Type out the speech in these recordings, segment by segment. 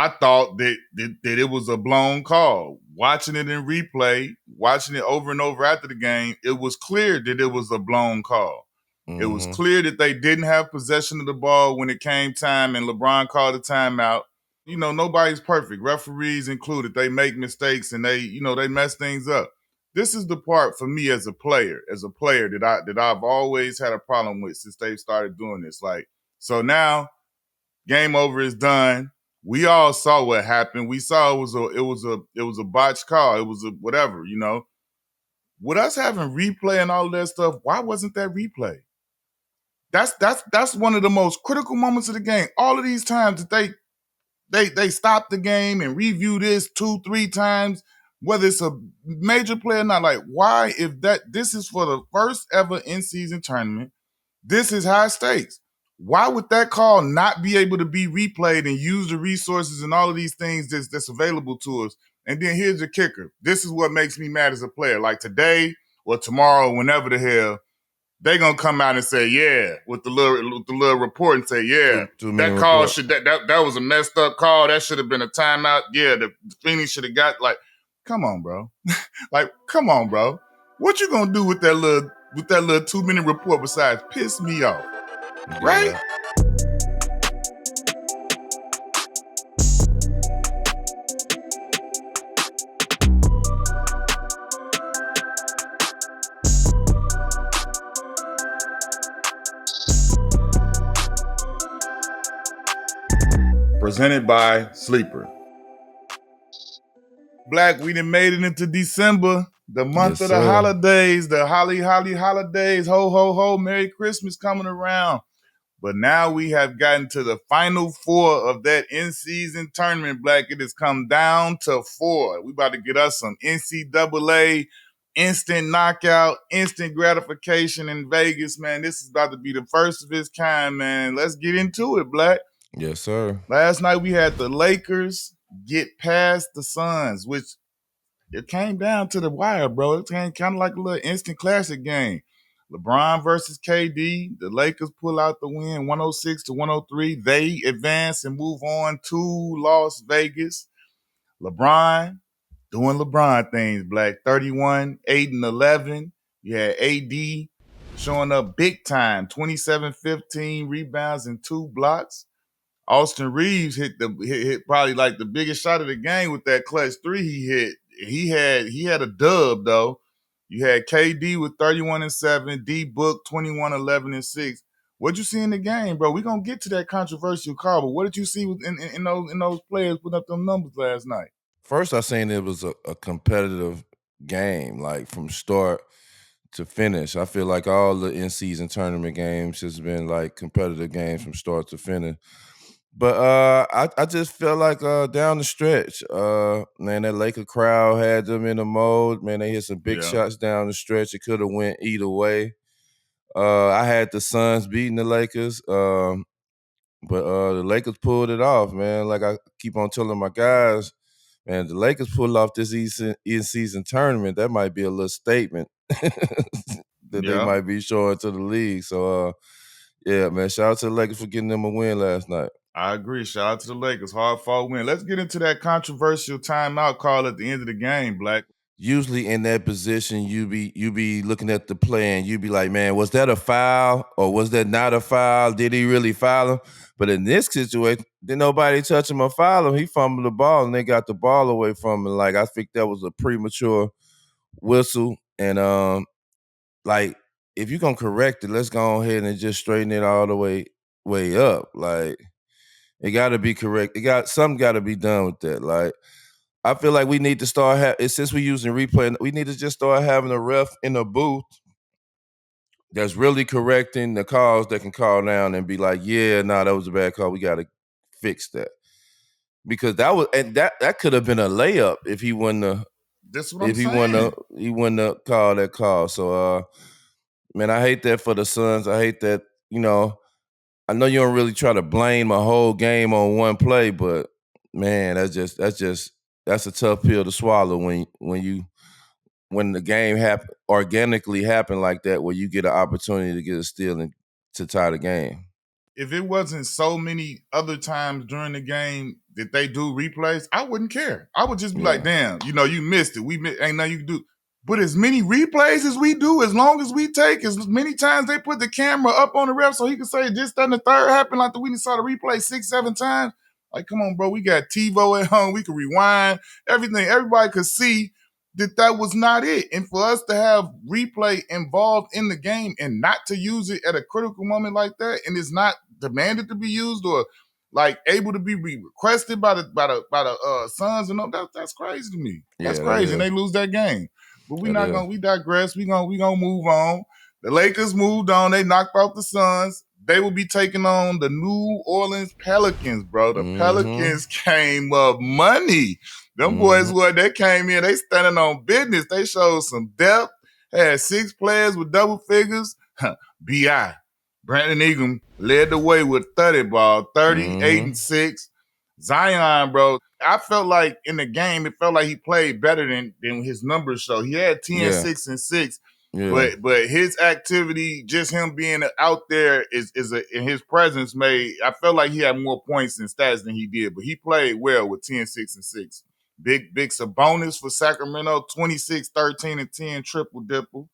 I thought that it was a blown call. Watching it in replay, watching it over and over after the game, it was clear that it was a blown call. It was clear that they didn't have possession of the ball when it came time, and LeBron called a timeout. You know, nobody's perfect, referees included. They make mistakes and they mess things up. This is the part for me as a player that I've always had a problem with since they've started doing this. Like, so now game over is done. We all saw what happened. We saw it was a botched call. It was a whatever, you know. With us having replay and all of that stuff, why wasn't that replay? That's one of the most critical moments of the game. All of these times that they stop the game and review this 2-3 times, whether it's a major play or not. Like, why, if this is for the first ever in-season tournament, this is high stakes. Why would that call not be able to be replayed and use the resources and all of these things that's available to us? And then here's the kicker. This is what makes me mad as a player. Like today or tomorrow, whenever the hell, they gonna come out and say, yeah, with the little report and say, yeah, that call that was a messed up call. That should have been a timeout. Yeah, the Phoenix should have got, like, come on, bro. Like, come on, bro. What you gonna do with that little 2-minute report besides piss me off? Right? Yeah. Presented by Sleeper. Black, we done made it into December, the month of the holidays, the holly holidays. Ho, ho, ho, Merry Christmas coming around. But now we have gotten to the final 4 of that in-season tournament, Black. It has come down to 4. We about to get us some NCAA, instant knockout, instant gratification in Vegas, man. This is about to be the first of its kind, man. Let's get into it, Black. Yes, sir. Last night we had the Lakers get past the Suns, which it came down to the wire, bro. It came kind of like a little instant classic game. LeBron versus KD. The Lakers pull out the win, 106-103. They advance and move on to Las Vegas. LeBron doing LeBron things, Black. 31, 8, and 11. You had AD showing up big time, 27, 15 rebounds and 2 blocks. Austin Reeves hit probably like the biggest shot of the game with that clutch 3 he hit. He had a dub though. You had KD with 31 and 7, D Book 21, 11 and 6. What'd you see in the game, bro? We're gonna get to that controversial call, but what did you see in those players putting up them numbers last night? First, I seen it was a competitive game, like from start to finish. I feel like all the in-season tournament games has been like competitive games from start to finish. But I just felt like down the stretch, man, that Laker crowd had them in the mode. Man, they hit some big shots down the stretch. It could have went either way. I had the Suns beating the Lakers, but the Lakers pulled it off, man. Like I keep on telling my guys, man, the Lakers pulled off this in-season tournament. That might be a little statement that they might be showing to the league. So, yeah, man, shout out to the Lakers for getting them a win last night. I agree. Shout out to the Lakers. Hard-fought win. Let's get into that controversial timeout call at the end of the game, Black. Usually in that position, you be looking at the play and you be like, man, was that a foul or was that not a foul? Did he really foul him? But in this situation, didn't nobody touch him or foul him. He fumbled the ball and they got the ball away from him. Like, I think that was a premature whistle. And like, if you're gonna correct it, let's go ahead and just straighten it all the way up. Like, it gotta be correct. Something gotta be done with that. Like, I feel like we need to start since we're using replay, we need to just start having a ref in a booth that's really correcting the calls that can call down and be like, yeah, that was a bad call. We got to fix that. Because that could have been a layup if he wouldn't have. That's what I'm saying. He wouldn't have called that call. So, man, I hate that for the Suns. I hate that, I know you don't really try to blame a whole game on one play, but man, that's a tough pill to swallow when the game organically happen like that, where you get an opportunity to get a steal and to tie the game. if it wasn't so many other times during the game that they do replays, I wouldn't care. I would just be like, damn, you missed it. Ain't nothing you can do. But as many replays as we do, as long as we take, as many times they put the camera up on the ref so he can say just that in the third happened, like we saw the replay 6-7 times. Like, come on, bro. We got TiVo at home. We can rewind everything. Everybody could see that was not it. And for us to have replay involved in the game and not to use it at a critical moment like that, and it's not demanded to be used or like able to be requested by the Suns and all that's crazy to me. That's crazy, and they lose that game. But we digress. We gonna move on. The Lakers moved on. They knocked out the Suns. They will be taking on the New Orleans Pelicans, bro. The Pelicans came up money. Them boys, they came in, they standing on business. They showed some depth. Had 6 players with double figures. B.I. Brandon Ingram led the way with 30 ball, 38 and 6. Zion, bro, I felt like in the game, it felt like he played better than his numbers show. He had 10, 6, and 6. Yeah. But his activity, just him being out there in his presence I felt like he had more points and stats than he did. But he played well with 10, 6, and 6. Big Sabonis for Sacramento, 26, 13, and 10, triple-dipple.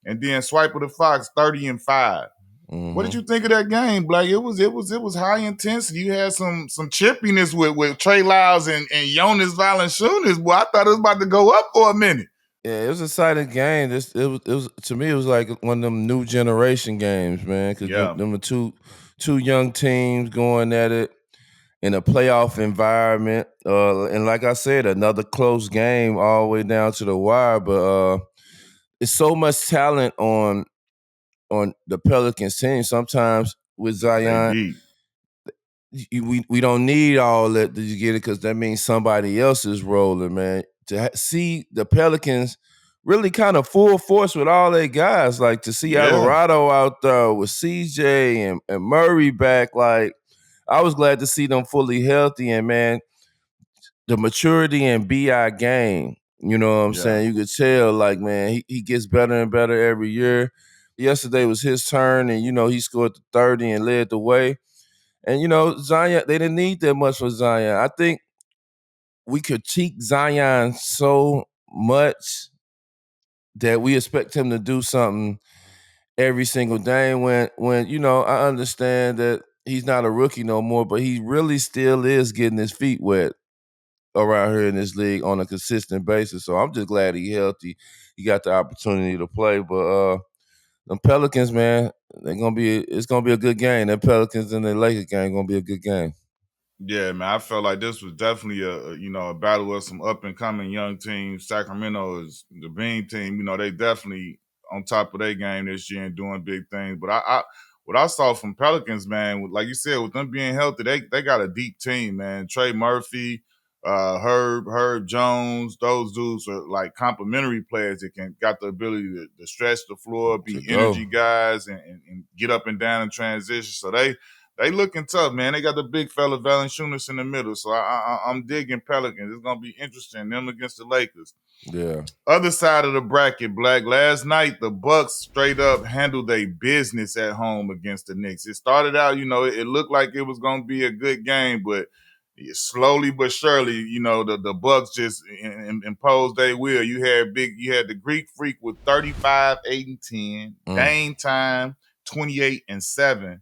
And then Swiper the Fox, 30 and 5. What did you think of that game, Blake? It was high intensity. You had some chippiness with Trey Lyles and Jonas Valanciunas. Boy, I thought it was about to go up for a minute. Yeah, it was an exciting game. It was to me. It was like one of them new generation games, man. Because them were two young teams going at it in a playoff environment. And like I said, another close game all the way down to the wire. But it's so much talent on the Pelicans team. Sometimes with Zion, we don't need all that to get it because that means somebody else is rolling, man. To see the Pelicans really kind of full force with all their guys, like to see Alvarado out there with CJ and Murray back, like I was glad to see them fully healthy. And man, the maturity and BI game, you know what I'm saying? You could tell, like, man, he gets better and better every year. Yesterday was his turn, and he scored the 30 and led the way. And Zion, they didn't need that much for Zion. I think we critique Zion so much that we expect him to do something every single day when I understand that he's not a rookie no more, but he really still is getting his feet wet around here in this league on a consistent basis. So I'm just glad he's healthy. He got the opportunity to play. But the Pelicans, man, it's gonna be a good game. The Pelicans and the Lakers game gonna be a good game. Yeah, man, I felt like this was definitely a battle of some up and coming young teams. Sacramento is the Bean team. They definitely on top of their game this year and doing big things. But what I saw from Pelicans, man, like you said, with them being healthy, they got a deep team, man. Trey Murphy, Herb Jones, those dudes are like complementary players that got the ability to stretch the floor, be energy guys, and get up and down in transition. So they looking tough, man. They got the big fella Valanciunas in the middle, so I'm digging Pelicans. It's gonna be interesting. Them against the Lakers. Yeah. Other side of the bracket, Black. Last night, the Bucks straight up handled their business at home against the Knicks. It started out, it looked like it was gonna be a good game, but slowly but surely, the Bucks just imposed their will. You had the Greek Freak with 35, 8, and 10. Dame Time, 28 and 7.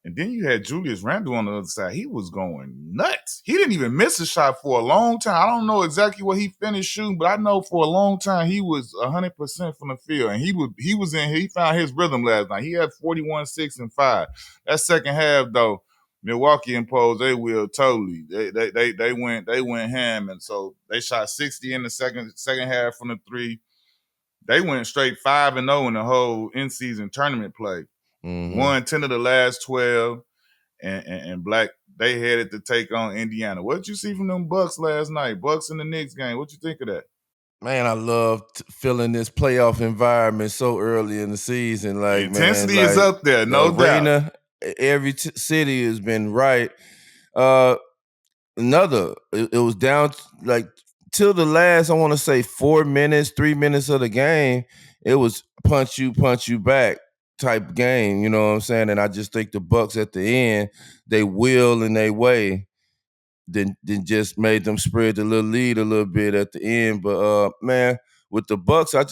And then you had Julius Randle on the other side. He was going nuts. He didn't even miss a shot for a long time. I don't know exactly what he finished shooting, but I know for a long time he was 100% from the field. And he found his rhythm last night. He had 41, 6, and 5. That second half, though, Milwaukee imposed their will totally. They went ham, and so they shot 60 in the second half from the 3. They went straight 5-0 in the whole in-season tournament play. Won 10 of the last 12, and Black, they headed to take on Indiana. What did you see from them Bucks last night? Bucks in the Knicks game. What you think of that? Man, I love feeling this playoff environment so early in the season. Like, the intensity is up there, no doubt. Every city has been right. It was down like till the last, I want to say 3 minutes of the game. It was punch you back. type game, you know what I'm saying? And I just think the Bucks at the end, they will in their way, then just made them spread the little lead a little bit at the end. But man, with the Bucks, I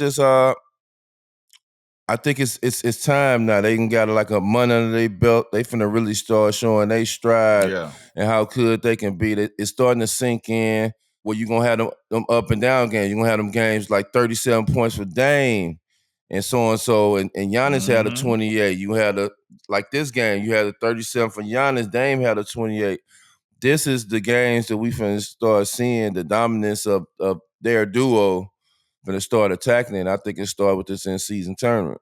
think it's time now. They can got like a month under their belt. They finna really start showing they stride Yeah. and how good they can be. It's starting to sink in where you're gonna have them up and down games. You're gonna have them games like 37 points for Dame and so and so. And Giannis had a 28. You had like this game, you had a 37 for Giannis. Dame had a 28. This is the games that we finna start seeing the dominance of their duo finna start attacking it. I think it started with this in-season tournament.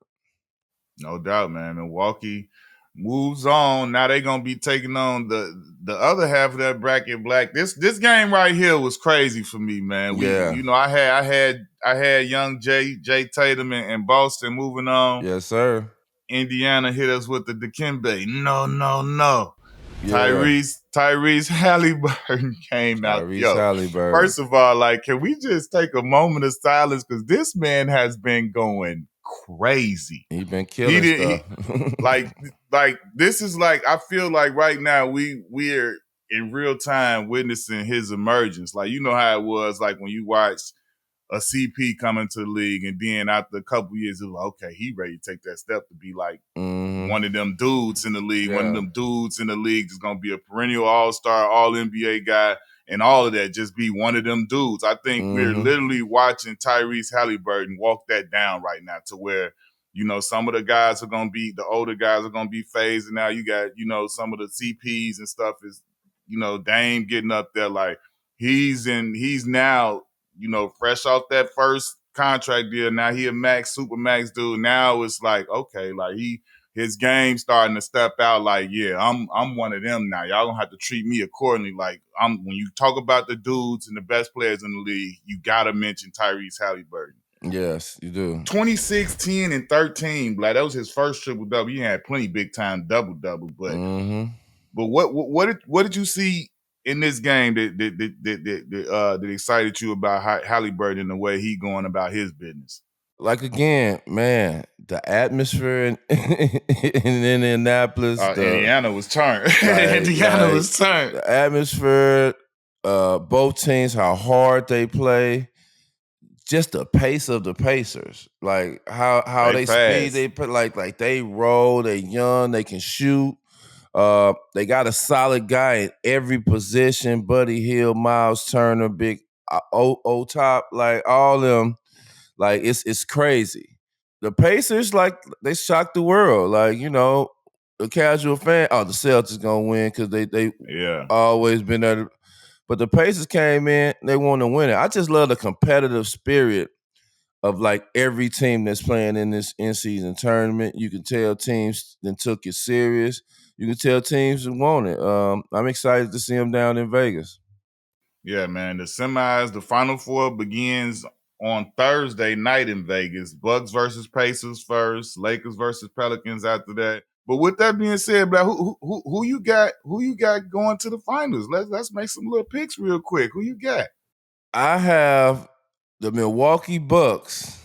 No doubt, man. Milwaukee moves on. Now they're gonna be taking on the other half of that bracket. Black. This game right here was crazy for me, man. Yeah. I had young Jay Tatum and Boston moving on. Yes, sir. Indiana hit us with the Dikembe. No. Yeah. Tyrese Haliburton came out. Tyrese Yo, Haliburton. first of all, like, can we just take a moment of silence? Because this man has been going crazy. He been killing stuff. Like this is like, I feel like right now we're in real time witnessing his emergence. Like, you know how it was like when you watched a CP come into the league, and then after a couple years, it was like, okay, he ready to take that step to be like one of them dudes in the league. Yeah. One of them dudes in the league is going to be a perennial all-star, all-NBA guy, and all of that, just be one of them dudes. I think we're literally watching Tyrese Haliburton walk that down right now, to where, you know, some of the guys are going to be, the older guys are going to be phasing out. You got, you know, some of the CPs and stuff is, you know, Dame getting up there. Like, he's now, you know, fresh off that first contract deal. Now he a super max dude. Now it's like, okay, like his game starting to step out. Like, yeah, I'm one of them now. Y'all gonna have to treat me accordingly. Like, when you talk about the dudes and the best players in the league, you gotta mention Tyrese Haliburton. Yes, you do. 26, 10, and 13, Black. That was his first triple-double. He had plenty big time double-double, but what did you see in this game that excited you about Haliburton and the way he going about his business? Like, again, man, the atmosphere in Indianapolis. Indiana was turned. Indiana was turned. The atmosphere, both teams, how hard they play, just the pace of the Pacers, like how they speed, they put like they roll, they young, they can shoot. They got a solid guy in every position. Buddy Hield, Miles Turner, big O top, like all them. Like, it's crazy. The Pacers, like, they shocked the world. Like, you know, the casual fan, the Celtics gonna win because they always been there. But the Pacers came in, they want to win it. I just love the competitive spirit of like every team that's playing in this in-season tournament. You can tell teams then took it serious. You can tell teams that want it. I'm excited to see them down in Vegas. Yeah, man. The semis, the Final Four begins on Thursday night in Vegas. Bucks versus Pacers first, Lakers versus Pelicans after that. But with that being said, Black, who you got? Who you got going to the finals? Let's make some little picks real quick. Who you got? I have the Milwaukee Bucks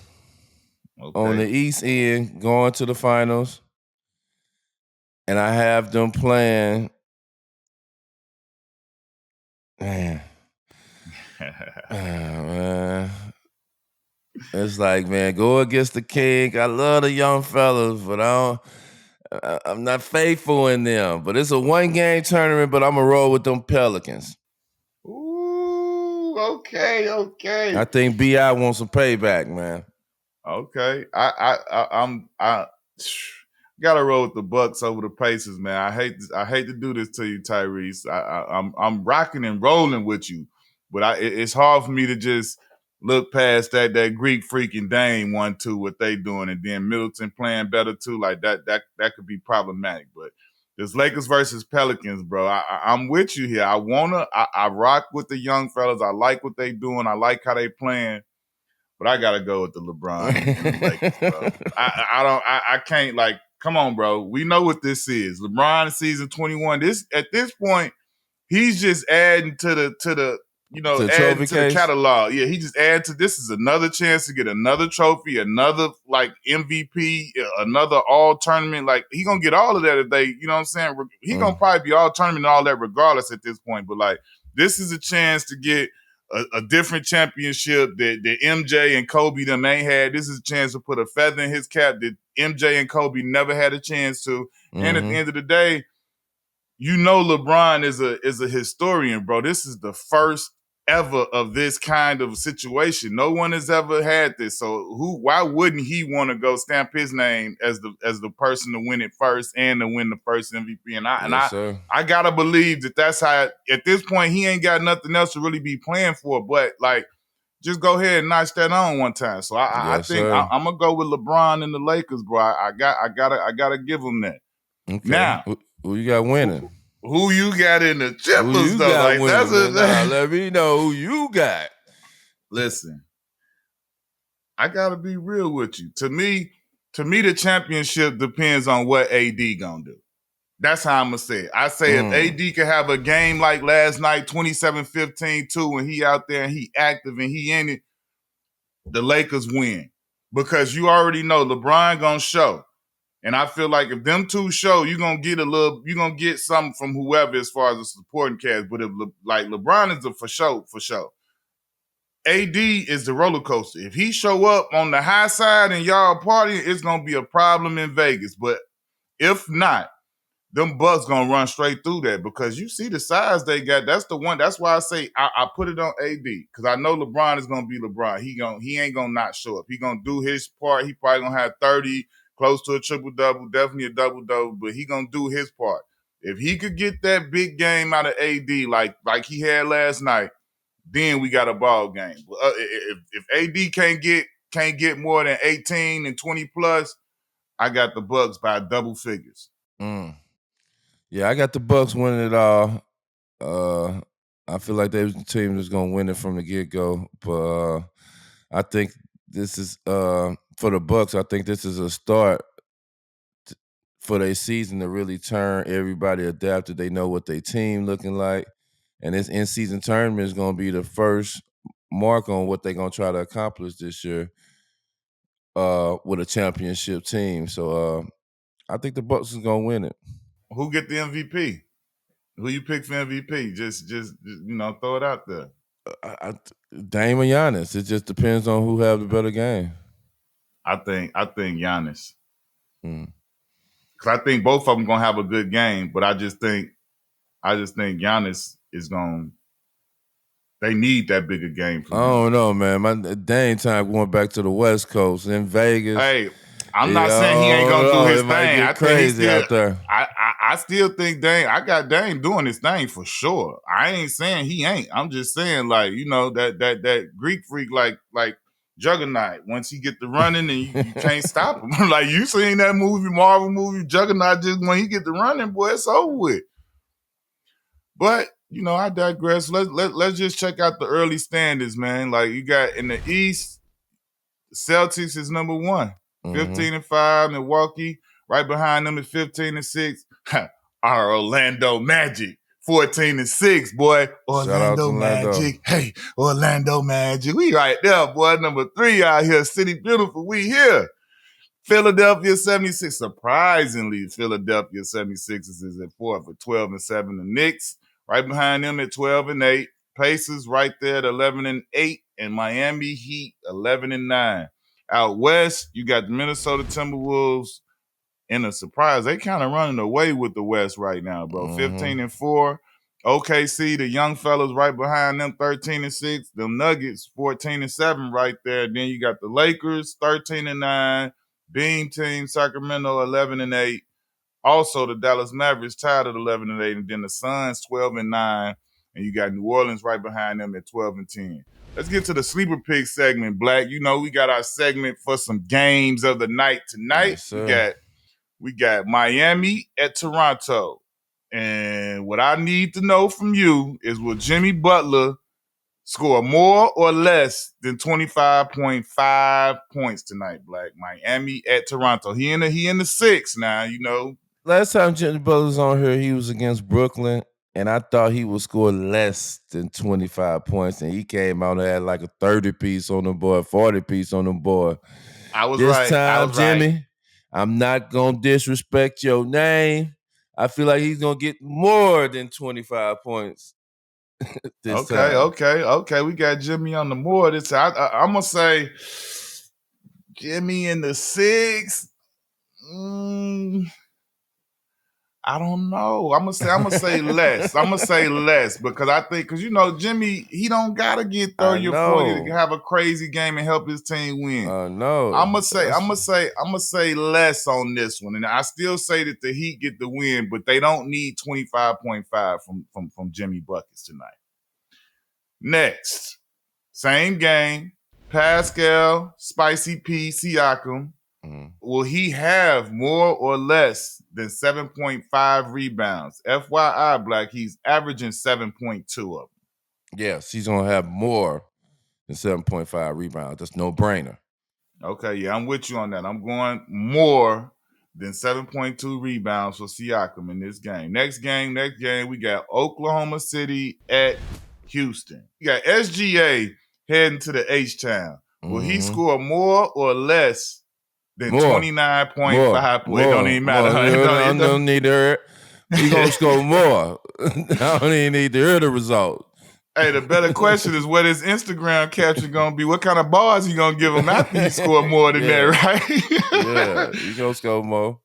on the East End going to the finals, and I have them playing. Man. Man. It's like, man, go against the king. I love the young fellas, but I'm not faithful in them. But it's a one-game tournament, but I'm going to roll with them Pelicans. Ooh, okay. I think B.I. wants some payback, man. Okay. I'm gotta roll with the Bucks over the Pacers, man. I hate to do this to you, Tyrese. I'm rocking and rolling with you, but it's hard for me to just look past that Greek freaking Dame 1-2 what they doing, and then Middleton playing better too. Like that could be problematic. But this Lakers versus Pelicans, bro. I'm with you here. I rock with the young fellas. I like what they doing. I like how they playing. But I gotta go with the LeBron and the Lakers, bro. I can't, like, come on, bro. We know what this is. LeBron season 21. At this point, he's just adding to the To the adding trophy to the case? catalog. Yeah, he just added to this is another chance to get another trophy, another like MVP, another all tournament. Like he gonna get all of that if they, you know what I'm saying? He gonna probably be all tournament and all that regardless at this point. But like this is a chance to get a different championship that MJ and Kobe them ain't had. This is a chance to put a feather in his cap that MJ and Kobe never had a chance to. And at the end of the day, LeBron is a historian, bro. This is the first ever of this kind of situation. No one has ever had this. So why wouldn't he want to go stamp his name as the person to win it first and to win the first MVP? And I gotta believe that's how at this point he ain't got nothing else to really be playing for. But like, just go ahead and notch that on one time. So I think I'm gonna go with LeBron and the Lakers, bro. I gotta give them that. Okay. Now, who you got winning? Who you got in the chippers though? Like winning, that's let me know who you got. Listen, I gotta be real with you. To me, the championship depends on what AD gonna do. That's how I'm gonna say it. I say if AD can have a game like last night, 27-15-2, and he out there and he active and he in it, the Lakers win. Because you already know LeBron gonna show. And I feel like if them two show, you're gonna get something from whoever as far as the supporting cast. But if LeBron is a for sure. AD is the roller coaster. If he show up on the high side and y'all partying, it's gonna be a problem in Vegas. But if not, them Bucks gonna run straight through that because you see the size they got. That's the one. That's why I say I put it on AD because I know LeBron is gonna be LeBron. He ain't gonna not show up. He gonna do his part. He probably gonna have 30, close to a triple-double, definitely a double-double, but he gonna do his part. If he could get that big game out of AD like he had last night, then we got a ball game. If AD can't get more than 18 and 20 plus, I got the Bucks by double figures. Yeah, I got the Bucks winning it all. I feel like they're the team that's gonna win it from the get-go. But I think this is for the Bucks. I think this is a start for their season to really turn. Everybody adapted. They know what their team looking like, and this in-season tournament is gonna be the first mark on what they're gonna try to accomplish this year with a championship team. So I think the Bucks is gonna win it. Who get the MVP? Who you pick for MVP? Just throw it out there. Dame or Giannis. It just depends on who have the better game. I think Giannis. Because I think both of them gonna have a good game, but I just think Giannis is gonna. They need that bigger game from him. I don't know, man. My Dame time going back to the West Coast in Vegas. Hey, I'm not saying he ain't gonna do his thing. I think he's still out there. I still think Dame. I got Dame doing his thing for sure. I ain't saying he ain't. I'm just saying that Greek freak like Juggernaut. Once he get the running and you can't stop him. Like you seen that movie, Marvel movie, Juggernaut. Just when he get the running, boy, it's over with. But I digress. Let's just check out the early standings, man. Like you got in the East, Celtics is number 1. 15-5, Milwaukee. Right behind them is 15-6. Our Orlando Magic, 14-6, boy. Orlando Magic. Hey, Orlando Magic. We right there, boy. Number 3 out here. City Beautiful. We here. Philadelphia 76ers. Surprisingly, Philadelphia 76ers is at 4th with 12-7. The Knicks right behind them at 12-8. Pacers right there at 11-8. And Miami Heat 11-9. Out west, you got the Minnesota Timberwolves in a surprise. They kind of running away with the West right now, bro. 15-4. OKC, the young fellas right behind them, 13-6. The Nuggets, 14-7 right there. Then you got the Lakers, 13-9. Beam Team, Sacramento, 11-8. Also, the Dallas Mavericks tied at 11-8. And then the Suns, 12-9. And you got New Orleans right behind them at 12-10. Let's get to the sleeper pick segment, Black. We got our segment for some games of the night tonight. Yes, we got Miami at Toronto. And what I need to know from you is, will Jimmy Butler score more or less than 25.5 points tonight, Black? Miami at Toronto. He in the 6 now, Last time Jimmy Butler was on here, he was against Brooklyn. and I thought he would score less than 25 points, and he came out and had like a 30-piece on the board, 40-piece on the board. I was This right. time, Jimmy, I'm not going to disrespect your name. I feel like he's going to get more than 25 points this time. Okay. We got Jimmy on the more. I'm going to say Jimmy in the 6. I don't know. I'm gonna say less. I'm gonna say less because I think Jimmy, he don't gotta get 30 or 40 to have a crazy game and help his team win. No. I'm gonna say less on this one, and I still say that the Heat get the win, but they don't need 25.5 from Jimmy buckets tonight. Next, same game, Pascal, Spicy P, Siakam. Will he have more or less than 7.5 rebounds? FYI, Black, he's averaging 7.2 of them. Yes, he's going to have more than 7.5 rebounds. That's no brainer. Okay, yeah, I'm with you on that. I'm going more than 7.2 rebounds for Siakam in this game. Next game, we got Oklahoma City at Houston. We got SGA heading to the H-Town. Will he score more or less than 29.5 points? It don't even matter. I don't need to hear. He's going to score more. I don't even need to hear the result. Hey, the better question is what his Instagram caption going to be? What kind of bars he going to give him after he score more than that, right? Yeah, he going to score more.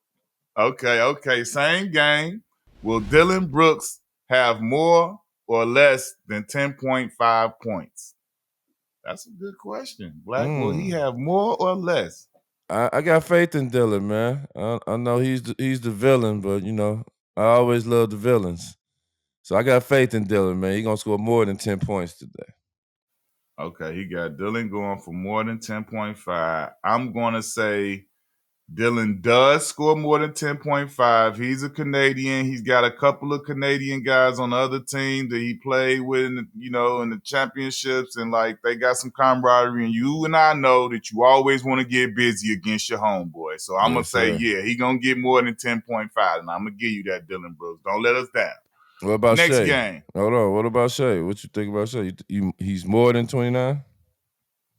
Okay. Same game. Will Dylan Brooks have more or less than 10.5 points? That's a good question. Black, will he have more or less? I got faith in Dylan, man. I know he's the villain, but I always love the villains. So I got faith in Dylan, man. He's gonna score more than 10 points today. Okay, he got Dylan going for more than 10.5. I'm gonna say Dylan does score more than 10.5. He's a Canadian. He's got a couple of Canadian guys on the other team that he played with, in the championships, and they got some camaraderie. And you and I know that you always want to get busy against your homeboy. So I'm gonna say, yeah, he gonna get more than 10.5, and I'm gonna give you that, Dylan Brooks. Don't let us down. What about next Shea? game? Hold on. What about Shea? What you think about Shea? He's more than 29?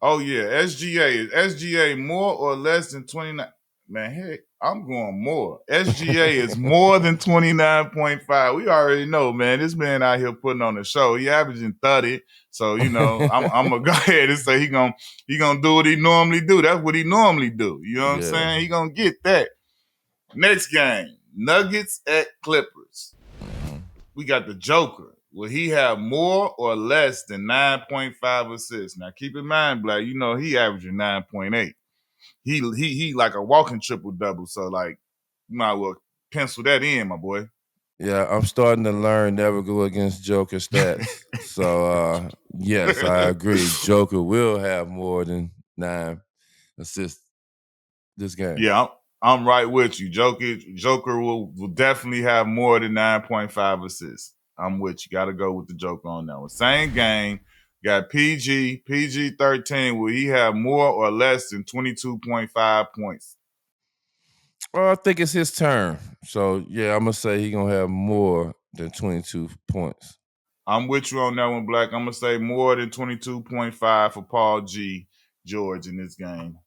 Oh yeah, SGA more or less than 29. Man, heck, I'm going more. SGA is more than 29.5. We already know, man. This man out here putting on a show. He averaging 30. So, I'm gonna go ahead and say he gonna do what he normally do. That's what he normally do. You know what I'm saying? He gonna get that. Next game, Nuggets at Clippers. We got the Joker. Will he have more or less than 9.5 assists? Now, keep in mind, Black, he averaging 9.8. He like a walking triple-double, so, you might well pencil that in, my boy. Yeah, I'm starting to learn never go against Joker stats. So, yes, I agree. Joker will have more than 9 assists this game. Yeah, I'm right with you. Joker will definitely have more than 9.5 assists. I'm with you. Got to go with the Joker on that one. Same game. Got PG 13. Will he have more or less than 22.5 points? Well, I think it's his turn. So, yeah, I'm going to say he's going to have more than 22 points. I'm with you on that one, Black. I'm going to say more than 22.5 for Paul G. George in this game.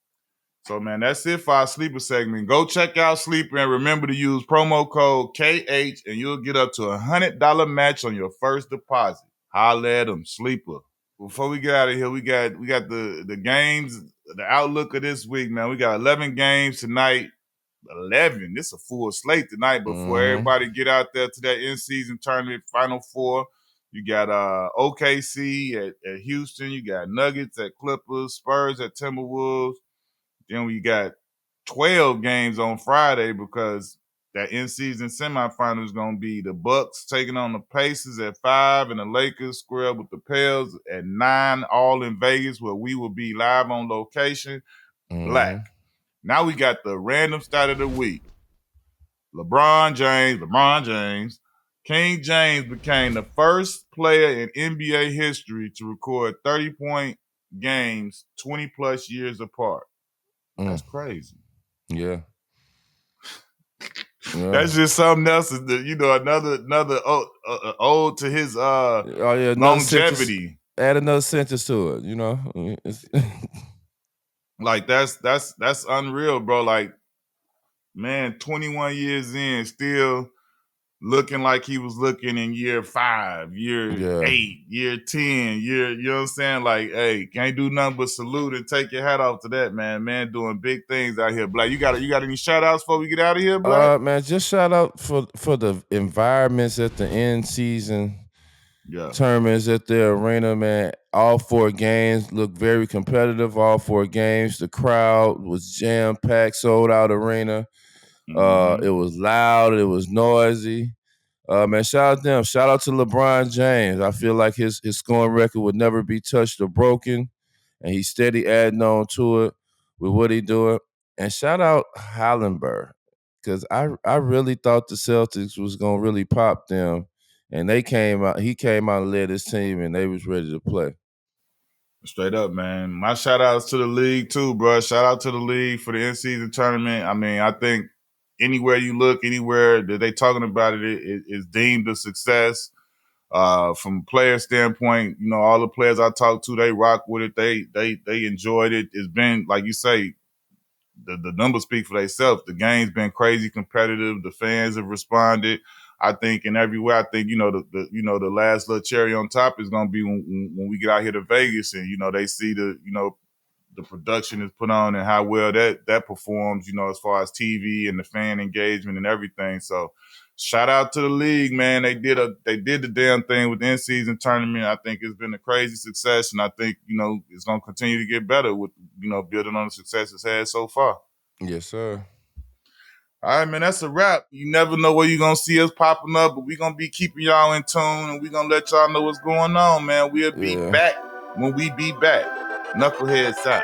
So, man, that's it for our Sleeper segment. Go check out Sleeper and remember to use promo code KH and you'll get up to $100 match on your first deposit. Holla at them, Sleeper. Before we get out of here, we got the games, the outlook of this week, man. We got 11 games tonight. 11. This is a full slate tonight before everybody get out there to that in-season tournament, Final Four. You got OKC at Houston. You got Nuggets at Clippers, Spurs at Timberwolves. Then we got 12 games on Friday because that in-season semifinal is going to be the Bucks taking on the Pacers at 5 and the Lakers square up with the Pels at 9, all in Vegas, where we will be live on location. Black. Now we got the random stat of the week. LeBron James. King James became the first player in NBA history to record 30-point games 20-plus years apart. That's crazy. Yeah. Yeah. That's just something else. Another ode to his Oh yeah, another sentence. longevity. Add another sentence to it. Like that's unreal, bro. Like, man, 21 years in, still looking like he was looking in year 5, year Yeah. 8, year 10, you know what I'm saying? Like, hey, can't do nothing but salute and take your hat off to that, man. Man, doing big things out here. Black, you got any shout outs before we get out of here, Black? Man, just shout out for the environments at the end season Yeah. tournaments at the arena, man. All 4 games look very competitive. All 4 games, the crowd was jam packed, sold out arena. It was loud, it was noisy. Man, shout out to them. Shout out to LeBron James. I feel like his scoring record would never be touched or broken, and he's steady adding on to it with what he doing. And shout out Haliburton, because I really thought the Celtics was gonna really pop them, and they came out. He came out and led his team, and they was ready to play. Straight up, man. My shout outs to the league too, bro. Shout out to the league for the in-season tournament. I mean, I think anywhere you look, anywhere that they talking about it is deemed a success. From a player standpoint, all the players I talked to, they rock with it. They enjoyed it. It's been, like you say, the numbers speak for themselves. The game's been crazy competitive. The fans have responded. I think in every way. I think the last little cherry on top is gonna be when we get out here to Vegas and they see the production is put on and how well that performs, as far as TV and the fan engagement and everything. So shout out to the league, man. They did the damn thing with the in-season tournament. I think it's been a crazy success, and I think, it's gonna continue to get better with, building on the success it's had so far. Yes, sir. All right, man, that's a wrap. You never know where you're going to see us popping up, but we're going to be keeping y'all in tune, and we're going to let y'all know what's going on, man. We'll be back when we be back. Knucklehead side.